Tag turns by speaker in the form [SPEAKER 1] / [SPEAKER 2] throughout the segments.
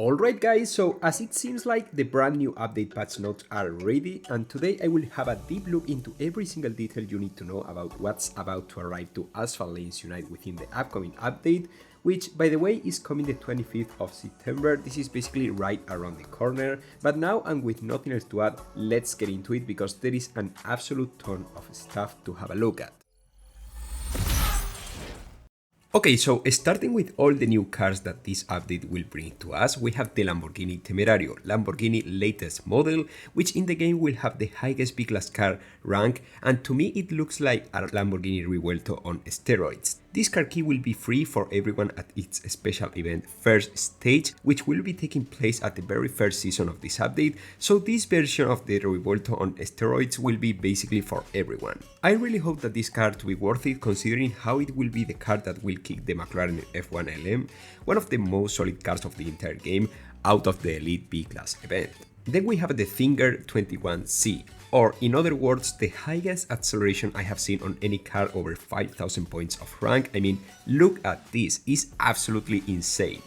[SPEAKER 1] Alright guys, so as it seems like the brand new update patch notes are ready, and today I will have a deep look into every single detail you need to know about what's about to arrive to Asphalt Lanes Unite within the upcoming update, which by the way is coming the 25th of September. This is basically right around the corner, but now and with nothing else to add, let's get into it because there is an absolute ton of stuff to have a look at. Okay, so starting with all the new cars that this update will bring to us, we have the Lamborghini Temerario, Lamborghini latest model, which in the game will have the highest B-class car rank, and to me it looks like a Lamborghini Revuelto on steroids. This car key will be free for everyone at its special event first stage, which will be taking place at the very first season of this update, so this version of the Revuelto on steroids will be basically for everyone. I really hope that this car to be worth it, considering how it will be the car that will kick the McLaren F1 LM, one of the most solid cars of the entire game, out of the Elite B-Class event. Then we have the Thinger 21C, or in other words, the highest acceleration I have seen on any car over 5000 points of rank. I mean, look at this, it's absolutely insane.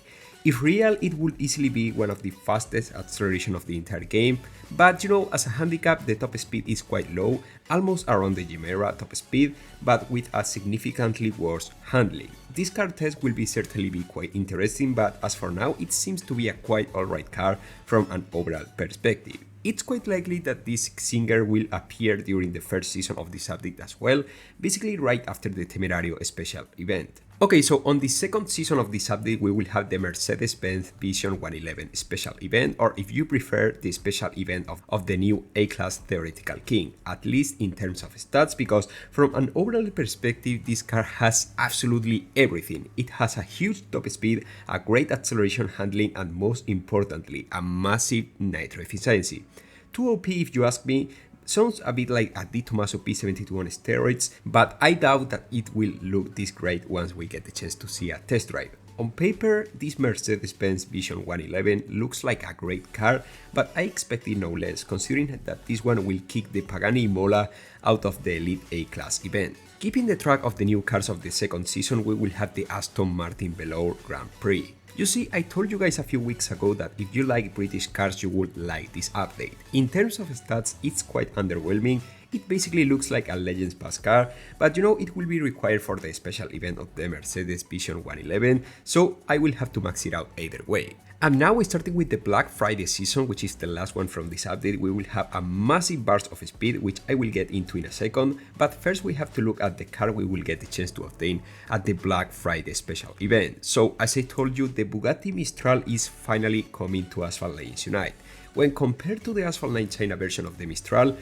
[SPEAKER 1] If real, it would easily be one of the fastest acceleration of the entire game, but you know, as a handicap, the top speed is quite low, almost around the Gemera top speed, but with a significantly worse handling. This car test will certainly be quite interesting, but as for now, it seems to be a quite alright car from an overall perspective. It's quite likely that this Singer will appear during the first season of this update as well, basically right after the Temerario special event. Okay, so on the second season of this update, we will have the Mercedes-Benz Vision 111 special event, or if you prefer, the special event of the new A-Class Theoretical King, at least in terms of stats, because from an overall perspective, this car has absolutely everything. It has a huge top speed, a great acceleration handling, and most importantly, a massive nitro efficiency. Too OP if you ask me. Sounds a bit like a Di Tommaso P72 on steroids, but I doubt that it will look this great once we get the chance to see a test drive. On paper, this Mercedes-Benz Vision 111 looks like a great car, but I expected no less, considering that this one will kick the Pagani Imola out of the Elite A-Class event. Keeping the track of the new cars of the second season, we will have the Aston Martin Velour Grand Prix. You see, I told you guys a few weeks ago that if you like British cars, you would like this update. In terms of stats, it's quite underwhelming. It basically looks like a Legends Pass car, but you know, it will be required for the special event of the Mercedes Vision 111, so I will have to max it out either way. And now, starting with the Black Friday season, which is the last one from this update, we will have a massive burst of speed, which I will get into in a second, but first we have to look at the car we will get the chance to obtain at the Black Friday special event. So as I told you, the Bugatti Mistral is finally coming to Asphalt Lanes Unite. When compared to the Asphalt 9 China version of the Mistral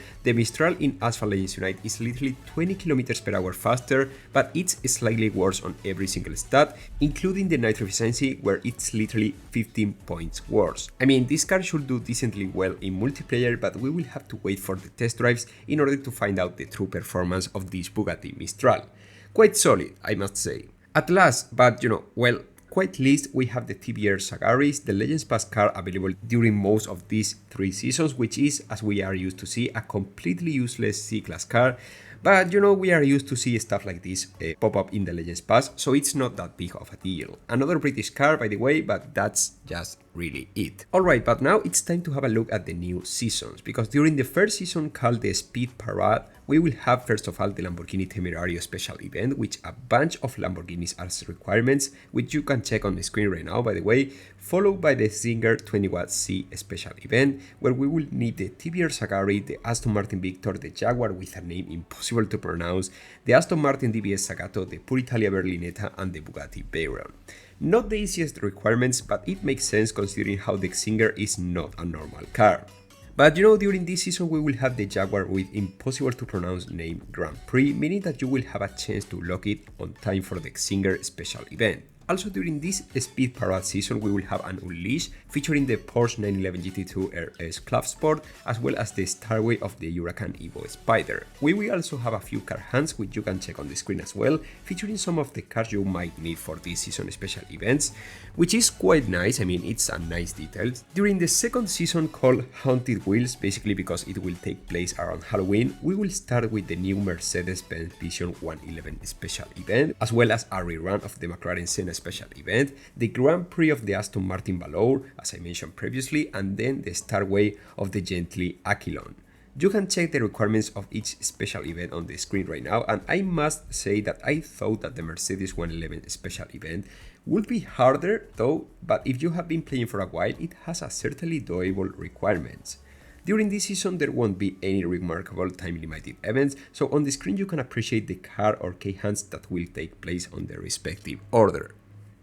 [SPEAKER 1] in Asphalt Legends Unite is literally 20 km per hour faster, but it's slightly worse on every single stat, including the nitro efficiency, where it's literally 15 points worse. I mean, this car should do decently well in multiplayer, but we will have to wait for the test drives in order to find out the true performance of this Bugatti Mistral. Quite solid, I must say. At last, but you know, well, quite least, we have the TBR Sagaris, the Legends Pass car available during most of these 3 seasons, which is, as we are used to see, a completely useless C-Class car. But you know, we are used to see stuff like this pop up in the Legends Pass, so it's not that big of a deal. Another British car, by the way, but that's just really it. Alright, but now it's time to have a look at the new seasons, because during the first season called the Speed Parade, we will have first of all the Lamborghini Temerario special event, which a bunch of Lamborghinis as requirements, which you can check on the screen right now by the way, followed by the Singer 21C special event, where we will need the TBR Sagari, the Aston Martin Victor, the Jaguar with a name impossible to pronounce, the Aston Martin DBS Sagato, the Puritalia Berlinetta, and the Bugatti Veyron. Not the easiest requirements, but it makes sense considering how the Singer is not a normal car. But you know, during this season we will have the Jaguar with impossible to pronounce name Grand Prix, meaning that you will have a chance to lock it on time for the Singer special event. Also during this Speed Parade season we will have an Unleash featuring the Porsche 911 GT2 RS Club Sport, as well as the Starway of the Huracan Evo Spider. We will also have a few car hunts, which you can check on the screen as well, featuring some of the cars you might need for this season special events, which is quite nice. I mean, it's a nice detail. During the second season called Haunted Wheels, basically because it will take place around Halloween, we will start with the new Mercedes-Benz Vision 111 special event, as well as a rerun of the McLaren Senna special event, the Grand Prix of the Aston Martin Valor, as I mentioned previously, and then the Starway of the Gently Aquilon. You can check the requirements of each special event on the screen right now, and I must say that I thought that the Mercedes 111 special event would be harder though, but if you have been playing for a while, it has a certainly doable requirements. During this season, there won't be any remarkable time-limited events, so on the screen you can appreciate the car or key hunts that will take place on their respective order.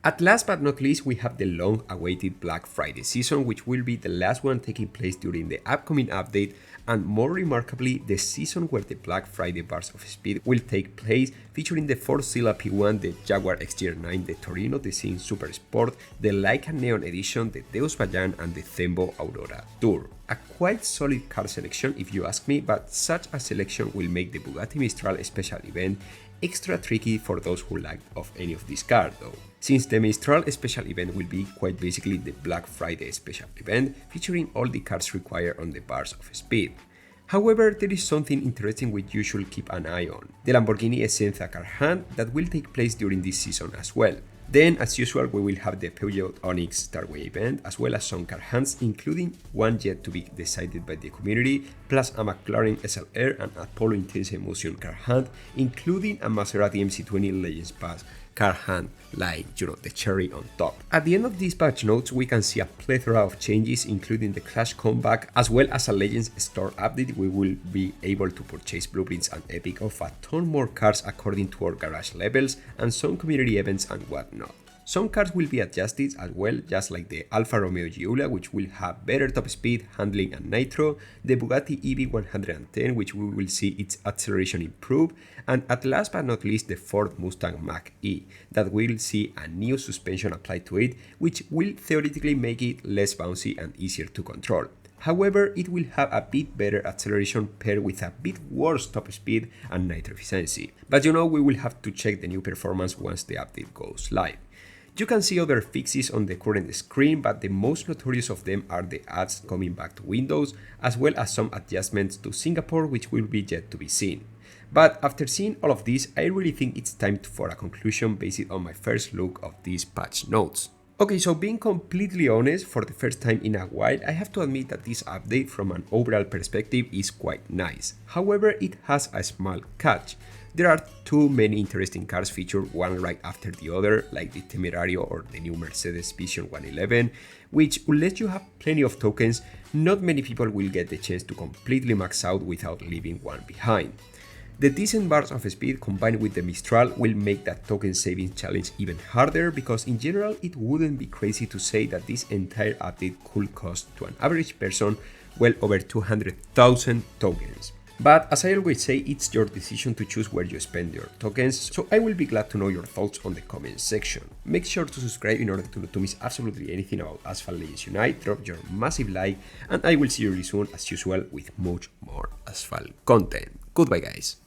[SPEAKER 1] At last but not least, we have the long-awaited Black Friday season, which will be the last one taking place during the upcoming update, and more remarkably, the season where the Black Friday Bars of Speed will take place, featuring the Forcilla P1, the Jaguar XJR9, the Torino Design Super Sport, the Leica Neon Edition, the Deus Vayan, and the Thembo Aurora Tour. A quite solid car selection if you ask me, but such a selection will make the Bugatti Mistral special event extra tricky for those who lack of any of these cars though, since the Mistral special event will be quite basically the Black Friday special event, featuring all the cars required on the Bars of Speed. However, there is something interesting which you should keep an eye on, the Lamborghini Essenza car hunt that will take place during this season as well. Then, as usual, we will have the Peugeot Onyx Starway event, as well as some car hunts, including one yet to be decided by the community, plus a McLaren SLR and a Polo Intense Emotion car hunt, including a Maserati MC20 Legends Pass car hunt, like, the cherry on top. At the end of these patch notes, we can see a plethora of changes, including the Clash comeback, as well as a Legends store update. We will be able to purchase blueprints and epic of a ton more cars according to our garage levels, and some community events and whatnot. Some cars will be adjusted as well, just like the Alfa Romeo Giulia, which will have better top speed, handling and nitro, the Bugatti EV110, which we will see its acceleration improve, and at last but not least the Ford Mustang Mach-E, that will see a new suspension applied to it, which will theoretically make it less bouncy and easier to control. However, it will have a bit better acceleration paired with a bit worse top speed and nitro efficiency. But we will have to check the new performance once the update goes live. You can see other fixes on the current screen, but the most notorious of them are the ads coming back to Windows, as well as some adjustments to Singapore, which will be yet to be seen. But after seeing all of this, I really think it's time for a conclusion based on my first look of these patch notes. Okay, so being completely honest, for the first time in a while, I have to admit that this update from an overall perspective is quite nice. However, it has a small catch. There are too many interesting cars featured one right after the other, like the Temerario or the new Mercedes Vision 111, which, unless you have plenty of tokens, not many people will get the chance to completely max out without leaving one behind. The decent bars of speed combined with the Mistral will make that token saving challenge even harder, because in general it wouldn't be crazy to say that this entire update could cost to an average person well over 200,000 tokens. But as I always say, it's your decision to choose where you spend your tokens, so I will be glad to know your thoughts on the comments section. Make sure to subscribe in order to not miss absolutely anything about Asphalt Legends Unite, drop your massive like, and I will see you really soon as usual with much more Asphalt content. Goodbye guys.